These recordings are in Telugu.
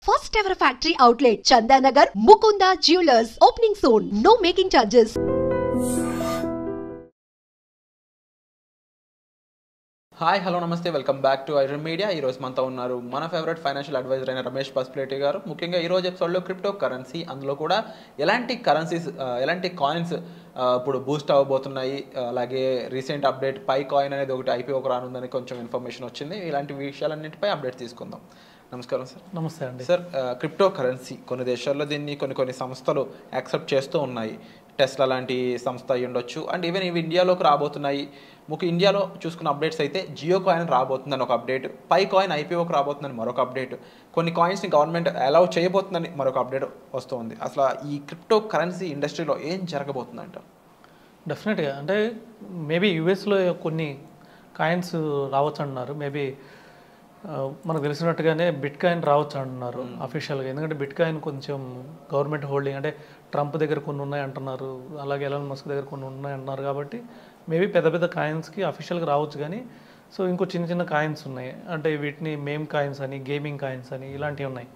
First ever factory outlet, Chandanagar, Mukunda Jewelers, opening soon. No making charges. Hi hello నమస్తే welcome back to Iron Media. ఈరోజు మనతో ఉన్నారు మన ఫేవరెట్ ఫైనాన్షియల్ అడ్వైజర్ అయిన రమేష్ పసుపులేటి గారు. ముఖ్యంగా ఈరోజు ఎపిసోడ్లో క్రిప్టో కరెన్సీ, అందులో కూడా ఎలాంటి కరెన్సీస్ ఎలాంటి కాయిన్స్ ఇప్పుడు బూస్ట్ అవ్వబోతున్నాయి, అలాగే రీసెంట్ అప్డేట్ పై కాయిన్ అనేది ఒకటి ఐపీఓకి రానుందని కొంచెం ఇన్ఫర్మేషన్ వచ్చింది. ఇలాంటి విషయాలన్నింటిపై అప్డేట్ తీసుకుందాం. నమస్కారం సార్. నమస్తే అండి సార్, క్రిప్టో కరెన్సీ కొన్ని దేశాల్లో దీన్ని కొన్ని సంస్థలు యాక్సెప్ట్ చేస్తూ ఉన్నాయి. టెస్లా లాంటి సంస్థ అయి ఉండొచ్చు, అండ్ ఈవెన్ ఇవి ఇండియాలోకి రాబోతున్నాయి. ముఖ్య ఇండియాలో చూసుకున్న అప్డేట్స్ అయితే జియో కాయిన్ రాబోతుందని ఒక అప్డేట్, పై కాయిన్ ఐపీఓకి రాబోతుందని మరొక అప్డేట్, కొన్ని కాయిన్స్ని గవర్నమెంట్ అలౌ చేయబోతుందని మరొక అప్డేట్ వస్తుంది. అసలు ఈ క్రిప్టో కరెన్సీ ఇండస్ట్రీలో ఏం జరగబోతుందంట? డెఫినెట్గా అంటే మేబీ యూఎస్లో కొన్ని కాయిన్స్ రావచ్చు అంటున్నారు. మేబీ మనకు తెలిసినట్టుగానే బిట్ కాయిన్ రావచ్చు అంటున్నారు అఫీషియల్గా. ఎందుకంటే బిట్ కాయిన్ కొంచెం గవర్నమెంట్ హోల్డింగ్, అంటే ట్రంప్ దగ్గర కొన్ని ఉన్నాయి అంటున్నారు, అలాగే ఎలాన్ మస్క్ దగ్గర కొన్ని ఉన్నాయి అంటున్నారు. కాబట్టి మేబీ పెద్ద పెద్ద కాయిన్స్కి అఫీషియల్గా రావచ్చు. కానీ సో ఇంకో చిన్న చిన్న కాయిన్స్ ఉన్నాయి, అంటే వీటిని మేమ్ కాయిన్స్ అని, గేమింగ్ కాయిన్స్ అని ఇలాంటివి ఉన్నాయి.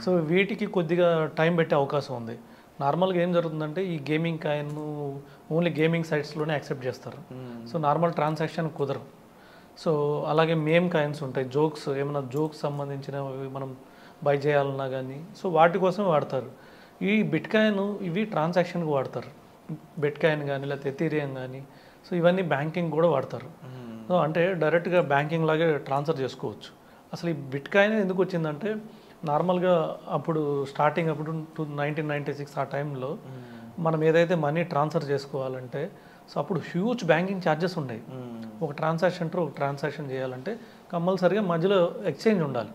సో వీటికి కొద్దిగా టైం పెట్టే అవకాశం ఉంది. నార్మల్గా ఏం జరుగుతుందంటే ఈ గేమింగ్ కాయిన్ ఓన్లీ గేమింగ్ సైట్స్లోనే యాక్సెప్ట్ చేస్తారు. సో నార్మల్ ట్రాన్సాక్షన్ కుదరవు. సో అలాగే మేమ్ కాయిన్స్ ఉంటాయి, జోక్స్, ఏమైనా జోక్స్ సంబంధించినవి మనం బై చేయాలన్నా కానీ సో వాటి కోసమే వాడతారు. ఈ బిట్ కాయిన్ ఇవి ట్రాన్సాక్షన్కి వాడతారు. బిట్ కాయిన్ కానీ లేకపోతే ఎథీరియం కానీ, సో ఇవన్నీ బ్యాంకింగ్ కూడా వాడతారు. సో అంటే డైరెక్ట్గా బ్యాంకింగ్ లాగే ట్రాన్స్ఫర్ చేసుకోవచ్చు. అసలు ఈ బిట్ కాయిన్ ఎందుకు వచ్చిందంటే నార్మల్గా అప్పుడు స్టార్టింగ్ అప్పుడు 1996 ఆ టైంలో మనం ఏదైతే మనీ ట్రాన్స్ఫర్ చేసుకోవాలంటే సో అప్పుడు హ్యూజ్ బ్యాంకింగ్ ఛార్జెస్ ఉండేవి. ఒక ట్రాన్సాక్షన్ చేయాలంటే కంపల్సరీగా మధ్యలో ఎక్స్చేంజ్ ఉండాలి.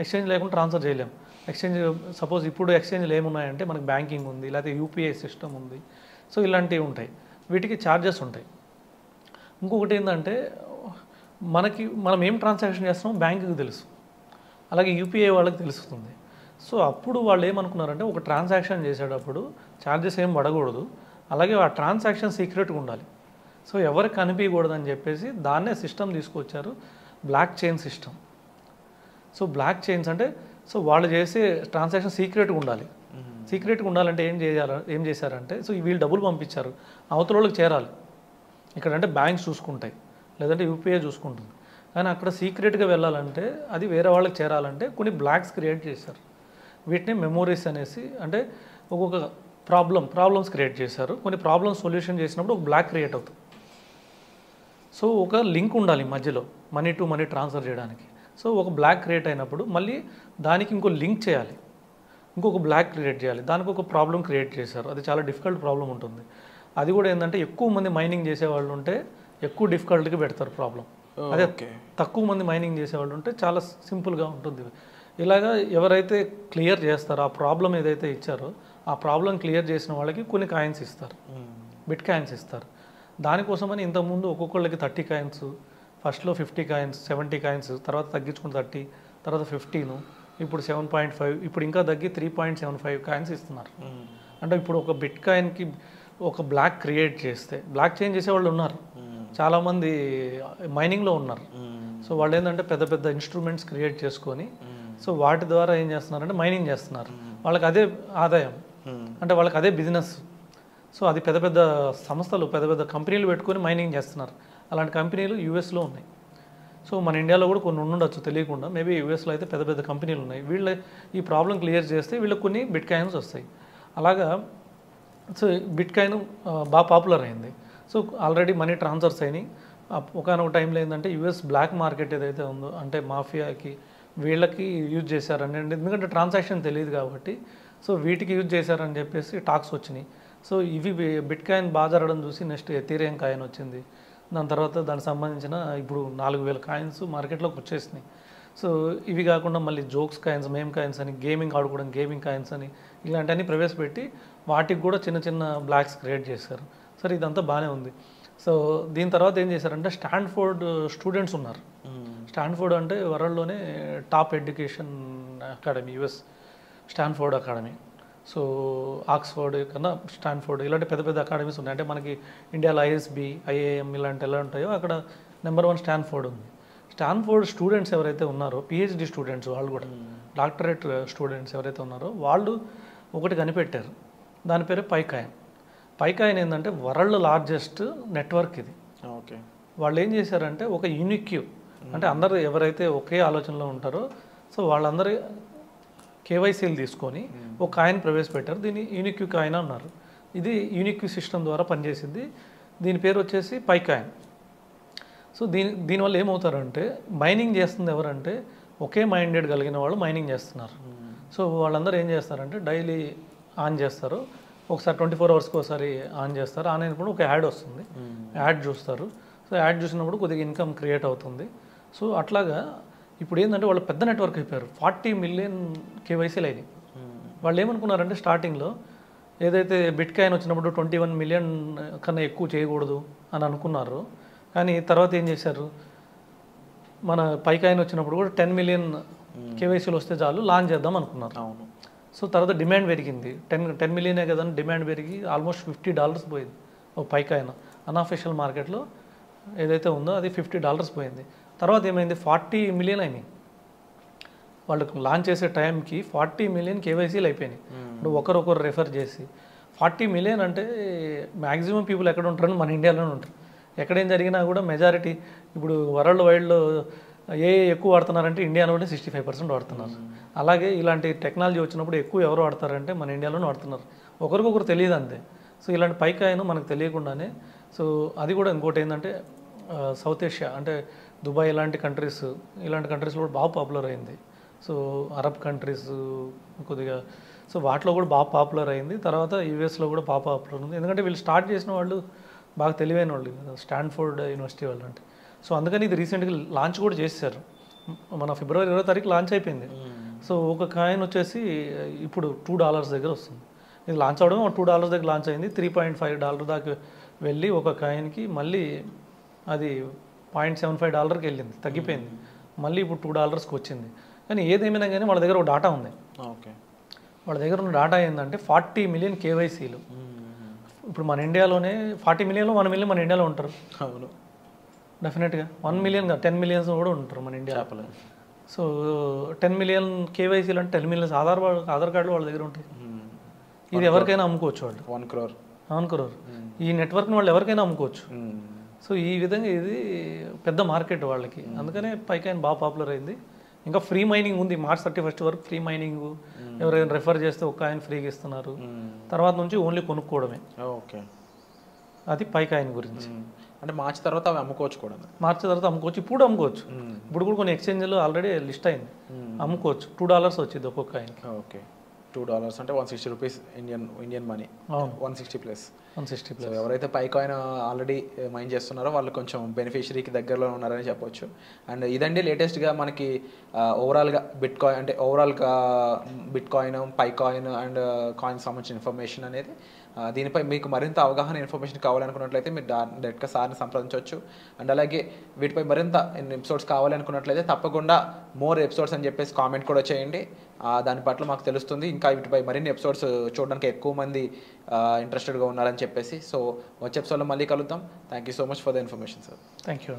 ఎక్స్చేంజ్ లేకుండా ట్రాన్స్ఫర్ చేయలేము. ఎక్స్చేంజ్ సపోజ్ ఇప్పుడు ఎక్స్చేంజ్లు ఏమున్నాయంటే మనకి బ్యాంకింగ్ ఉంది, లేకపోతే యూపీఐ సిస్టమ్ ఉంది. సో ఇలాంటివి ఉంటాయి, వీటికి ఛార్జెస్ ఉంటాయి. ఇంకొకటి ఏంటంటే మనం ఏం ట్రాన్సాక్షన్ చేస్తున్నామో బ్యాంకుకి తెలుసు, అలాగే యూపీఐ వాళ్ళకి తెలుస్తుంది. సో అప్పుడు వాళ్ళు ఏమనుకున్నారంటే ఒక ట్రాన్సాక్షన్ చేసేటప్పుడు ఛార్జెస్ ఏం పడకూడదు, అలాగే ఆ ట్రాన్సాక్షన్ సీక్రెట్గా ఉండాలి. సో ఎవరికి కనిపించకూడదని చెప్పేసి దాన్నే సిస్టమ్ తీసుకొచ్చారు, block chain system. So block chains అంటే సో వాళ్ళు చేసే ట్రాన్సాక్షన్ సీక్రెట్గా ఉండాలి. సీక్రెట్గా ఉండాలంటే ఏం చేశారంటే సో వీళ్ళు డబ్బులు పంపించారు, అవతల వాళ్ళకి చేరాలి. ఇక్కడంటే బ్యాంక్స్ చూసుకుంటాయి, లేదంటే యూపీఐ చూసుకుంటుంది. కానీ అక్కడ సీక్రెట్గా వెళ్ళాలంటే అది వేరే వాళ్ళకి చేరాలంటే కొన్ని బ్లాక్స్ క్రియేట్ చేశారు. వీటిని మెమోరీస్ అనేసి, అంటే ఒక్కొక్క ప్రాబ్లమ్స్ క్రియేట్ చేశారు. కొన్ని ప్రాబ్లమ్స్ సొల్యూషన్ చేసినప్పుడు ఒక బ్లాక్ క్రియేట్ అవుతుంది. సో ఒక లింక్ ఉండాలి మధ్యలో మనీ టు మనీ ట్రాన్స్ఫర్ చేయడానికి. సో ఒక బ్లాక్ క్రియేట్ అయినప్పుడు మళ్ళీ దానికి ఇంకో లింక్ చేయాలి, ఇంకొక బ్లాక్ క్రియేట్ చేయాలి, దానికి ఒక ప్రాబ్లం క్రియేట్ చేశారు. అది చాలా డిఫికల్ట్ ప్రాబ్లం ఉంటుంది. అది కూడా ఏంటంటే ఎక్కువ మంది మైనింగ్ చేసేవాళ్ళు ఉంటే ఎక్కువ డిఫికల్ట్గా పెడతారు ప్రాబ్లం. అదే తక్కువ మంది మైనింగ్ చేసేవాళ్ళు ఉంటే చాలా సింపుల్గా ఉంటుంది. ఇలాగా ఎవరైతే క్లియర్ చేస్తారో ఆ ప్రాబ్లం ఏదైతే ఇచ్చారో ఆ ప్రాబ్లం క్లియర్ చేసిన వాళ్ళకి కొన్ని కాయిన్స్ ఇస్తారు, బిట్ కాయిన్స్ ఇస్తారు. దానికోసమని ఇంతకుముందు ఒక్కొక్కళ్ళకి 30 కాయిన్స్, ఫస్ట్లో 50 కాయిన్స్, 70 కాయిన్స్, తర్వాత తగ్గించుకుని 30, తర్వాత 15, ఇప్పుడు 7.5, ఇప్పుడు ఇంకా తగ్గి 3.75 కాయిన్స్ ఇస్తున్నారు. అంటే ఇప్పుడు ఒక బిట్ కాయిన్కి ఒక బ్లాక్ క్రియేట్ చేస్తే, బ్లాక్ చేంజ్ చేసేవాళ్ళు ఉన్నారు, చాలామంది మైనింగ్లో ఉన్నారు. సో వాళ్ళు ఏంటంటే పెద్ద పెద్ద ఇన్స్ట్రుమెంట్స్ క్రియేట్ చేసుకొని సో వాటి ద్వారా ఏం చేస్తున్నారంటే మైనింగ్ చేస్తున్నారు. వాళ్ళకి అదే ఆదాయం, అంటే వాళ్ళకి అదే బిజినెస్. సో అది పెద్ద పెద్ద సంస్థలు, పెద్ద పెద్ద కంపెనీలు పెట్టుకొని మైనింగ్ చేస్తున్నారు. అలాంటి కంపెనీలు యూఎస్లో ఉన్నాయి. సో మన ఇండియాలో కూడా కొన్ని ఉండొచ్చు తెలియకుండా, మేబీ యూఎస్లో అయితే పెద్ద పెద్ద కంపెనీలు ఉన్నాయి. వీళ్ళ ఈ ప్రాబ్లం క్లియర్ చేస్తే వీళ్ళకి కొన్ని బిట్ కాయిన్స్ వస్తాయి. అలాగా సో బిట్ కాయిన్ బాగా పాపులర్ అయింది. సో ఆల్రెడీ మనీ ట్రాన్స్ఫర్స్ అయినాయి. ఒకనొక టైంలో ఏంటంటే యూఎస్ బ్లాక్ మార్కెట్ ఏదైతే ఉందో, అంటే మాఫియాకి వీళ్ళకి యూజ్ చేశారని, ఎందుకంటే ట్రాన్సాక్షన్ తెలియదు కాబట్టి సో వీటికి యూజ్ చేశారని చెప్పేసి టాక్స్ వచ్చినాయి. సో ఇవి బిట్ కాయిన్ బాగా జరగడం చూసి నెక్స్ట్ ఎథీరియం కాయిన్ వచ్చింది. దాని తర్వాత దానికి సంబంధించిన ఇప్పుడు 4000 కాయిన్స్ మార్కెట్లోకి వచ్చేసినాయి. సో ఇవి కాకుండా మళ్ళీ జోక్స్ కాయిన్స్, మేమ్ కాయిన్స్ అని, గేమింగ్ ఆడుకోవడం గేమింగ్ కాయిన్స్ అని ఇలాంటివన్నీ ప్రవేశపెట్టి వాటికి కూడా చిన్న చిన్న బ్లాక్స్ క్రియేట్ చేశారు. సరే ఇదంతా బాగానే ఉంది. సో దీని తర్వాత ఏం చేశారంటే స్టాన్ఫోర్డ్ స్టూడెంట్స్ ఉన్నారు. స్టాన్ఫోర్డ్ అంటే వరల్డ్లోనే top education academy, US Stanford academy. So Oxford కన్నా స్టాన్ఫోర్డ్ ఇలాంటి పెద్ద పెద్ద అకాడమీస్ ఉన్నాయి. అంటే మనకి ఇండియాలో ఐఎస్బి, ఐఏఎం ఇలాంటి ఎలా ఉంటాయో అక్కడ నెంబర్ 1 స్టాన్ఫోర్డ్ ఉంది. స్టాన్ఫోర్డ్ స్టూడెంట్స్ ఎవరైతే ఉన్నారో పిహెచ్డి స్టూడెంట్స్ వాళ్ళు కూడా డాక్టరేట్ స్టూడెంట్స్ ఎవరైతే ఉన్నారో వాళ్ళు ఒకటి కనిపెట్టారు. దాని పేరు పైకాయిన్. పైకాయిన్ ఏంటంటే వరల్డ్ లార్జెస్ట్ నెట్వర్క్ ఇది. ఓకే. వాళ్ళు ఏం చేశారంటే ఒక యూనిక్యూ, అంటే అందరూ ఎవరైతే ఒకే ఆలోచనలో ఉంటారో సో వాళ్ళందరూ కేవైసీలు తీసుకొని ఒక కాయిన్ ప్రవేశపెట్టారు. దీన్ని యూనిక్యూ కాయిన్ అన్నారు. ఇది యూనిక్యూ సిస్టమ్ ద్వారా పనిచేసింది. దీని పేరు వచ్చేసి పైకాయిన్. సో దీనివల్ల ఏమవుతారంటే మైనింగ్ చేస్తుంది ఎవరంటే ఒకే మైండెడ్ కలిగిన వాళ్ళు మైనింగ్ చేస్తున్నారు. సో వాళ్ళందరూ ఏం చేస్తారంటే డైలీ ఆన్ చేస్తారు, ఒకసారి 24 అవర్స్కి ఒకసారి ఆన్ చేస్తారు. ఆన్ అయినప్పుడు ఒక యాడ్ వస్తుంది, యాడ్ చూస్తారు. సో యాడ్ చూసినప్పుడు కొద్దిగా ఇన్కమ్ క్రియేట్ అవుతుంది. సో అట్లాగా ఇప్పుడు ఏంటంటే వాళ్ళు పెద్ద నెట్వర్క్ అయిపోయారు. 40 మిలియన్ కేవైసీలు అయినాయి. వాళ్ళు ఏమనుకున్నారంటే స్టార్టింగ్లో ఏదైతే బిట్ కాయిన్ వచ్చినప్పుడు 21 మిలియన్ కన్నా ఎక్కువ చేయకూడదు అని అనుకున్నారు. కానీ తర్వాత ఏం చేశారు, మన పైకాయిన్ వచ్చినప్పుడు కూడా 10 మిలియన్ కేవైసీలు వస్తే చాలు లాంచ్ చేద్దాం అనుకున్నారు. అవును. సో తర్వాత డిమాండ్ పెరిగింది. 10 మిలియనే కదా డిమాండ్ పెరిగి ఆల్మోస్ట్ $50 పోయింది ఒక పైకాయిన్. అన్అఫిషియల్ మార్కెట్లో ఏదైతే ఉందో అది $50 పోయింది. తర్వాత ఏమైంది, 40 మిలియన్ అయినాయి. వాళ్ళకు లాంచ్ చేసే టైంకి 40 మిలియన్ కేవైసీలు అయిపోయినాయి. ఇప్పుడు ఒకరొకరు రెఫర్ చేసి 40 మిలియన్ అంటే మ్యాక్సిమం పీపుల్ ఎక్కడ ఉంటారని మన ఇండియాలోనే ఉంటారు. ఎక్కడేం జరిగినా కూడా మెజారిటీ ఇప్పుడు వరల్డ్ వైడ్లో ఎక్కువ వాడుతున్నారంటే ఇండియాలోనే 65% వాడుతున్నారు. అలాగే ఇలాంటి టెక్నాలజీ వచ్చినప్పుడు ఎక్కువ ఎవరు వాడతారంటే మన ఇండియాలోనే వాడుతున్నారు. ఒకరికొకరు తెలియదు అంతే. సో ఇలాంటి పైకాయిన్ మనకు తెలియకుండానే, సో అది కూడా ఇంకోటి ఏంటంటే సౌత్ ఏషియా అంటే దుబాయ్ ఇలాంటి కంట్రీస్లో కూడా బాగా పాపులర్ అయింది. సో అరబ్ కంట్రీస్ కొద్దిగా, సో వాటిలో కూడా బాగా పాపులర్ అయింది. తర్వాత యూఎస్లో కూడా బాగా పాపులర్ ఉంది. ఎందుకంటే వీళ్ళు స్టార్ట్ చేసిన వాళ్ళు బాగా తెలివైన వాళ్ళు, స్టాన్ఫోర్డ్ యూనివర్సిటీ వాళ్ళు అంటే. సో అందుకని ఇది రీసెంట్గా లాంచ్ కూడా చేశారు. మన ఫిబ్రవరి 20వ తారీఖు లాంచ్ అయిపోయింది. సో ఒక కాయిన్ వచ్చేసి ఇప్పుడు $2 దగ్గర వస్తుంది. ఇది లాంచ్ అవడం $2 దగ్గర లాంచ్ అయింది. $3.5 దాకా వెళ్ళి ఒక కాయిన్కి మళ్ళీ అది $0.75కి వెళ్ళింది, తగ్గిపోయింది. మళ్ళీ ఇప్పుడు $2కి వచ్చింది. కానీ ఏదేమైనా కానీ వాళ్ళ దగ్గర ఒక డాటా ఉంది. ఓకే. వాళ్ళ దగ్గర ఉన్న డాటా ఏంటంటే 40 మిలియన్ కేవైసీలు. ఇప్పుడు మన ఇండియాలోనే 40 మిలియన్లో 1 మిలియన్ మన ఇండియాలో ఉంటారు. అవును, డెఫినెట్గా 1 మిలియన్ 10 మిలియన్స్ కూడా ఉంటారు మన ఇండియా. సో 10 మిలియన్ కేవైసీలు అంటే 10 మిలియన్స్ ఆధార్ కార్డులు వాళ్ళ దగ్గర ఉంటాయి. ఇది ఎవరికైనా అమ్ముకోవచ్చు వాళ్ళు. 1 crore ఈ నెట్వర్క్ని వాళ్ళు ఎవరికైనా అమ్ముకోవచ్చు. సో ఈ విధంగా ఇది పెద్ద మార్కెట్ వాళ్ళకి. అందుకనే పైకాయిన్ బాగా పాపులర్ అయింది. ఇంకా ఫ్రీ మైనింగ్ ఉంది. March 31 వరకు ఫ్రీ మైనింగ్, ఎవరైనా రెఫర్ చేస్తే ఒక కాయిన్ ఫ్రీగా ఇస్తున్నారు. తర్వాత నుంచి ఓన్లీ కొనుక్కోవడమే. ఓకే. అది పైకాయిన్ గురించి. అంటే మార్చి తర్వాత అవి అమ్ముకోవచ్చు కూడా. మార్చి తర్వాత అమ్ముకోవచ్చు, ఇప్పుడు అమ్ముకోవచ్చు. ఇప్పుడు కూడా కొన్ని ఎక్స్చేంజ్లో ఆల్రెడీ లిస్ట్ అయింది, అమ్ముకోవచ్చు. $2 వచ్చింది ఒక్కొక్క కాయిన్. ఓకే. $2 అంటే 160 rupees Indian money. 160 plus. So ఎవరైతే పైకాయిన్ ఆల్రెడీ మైన్ చేస్తున్నారో వాళ్ళు కొంచెం బెనిఫిషరీకి దగ్గరలో ఉన్నారని చెప్పొచ్చు. అండ్ ఇదండి లేటెస్ట్గా మనకి ఓవరాల్గా బిట్కాయిన్ అంటే ఓవరాల్గా బిట్కాయిన్, పైకాయిన్ అండ్ కాయిన్ సంబంధించిన ఇన్ఫర్మేషన్ అనేది. దీనిపై మీకు మరింత అవగాహన ఇన్ఫర్మేషన్ కావాలనుకున్నట్లయితే మీరు డైరెక్ట్గా సార్ని సంప్రదించవచ్చు. అండ్ అలాగే వీటిపై మరింత ఎపిసోడ్స్ కావాలనుకున్నట్లయితే తప్పకుండా మోర్ ఎపిసోడ్స్ అని చెప్పేసి కామెంట్ కూడా చేయండి. దాని పట్ల మాకు తెలుస్తుంది ఇంకా వీటిపై మరిన్ని ఎపిసోడ్స్ చూడడానికి ఎక్కువ మంది ఇంట్రెస్టెడ్గా ఉన్నారని చెప్పేసి. సో వచ్చే ఎపిసోడ్లో మళ్ళీ కలుద్దాం. Thank you so much for the information sir. Thank you.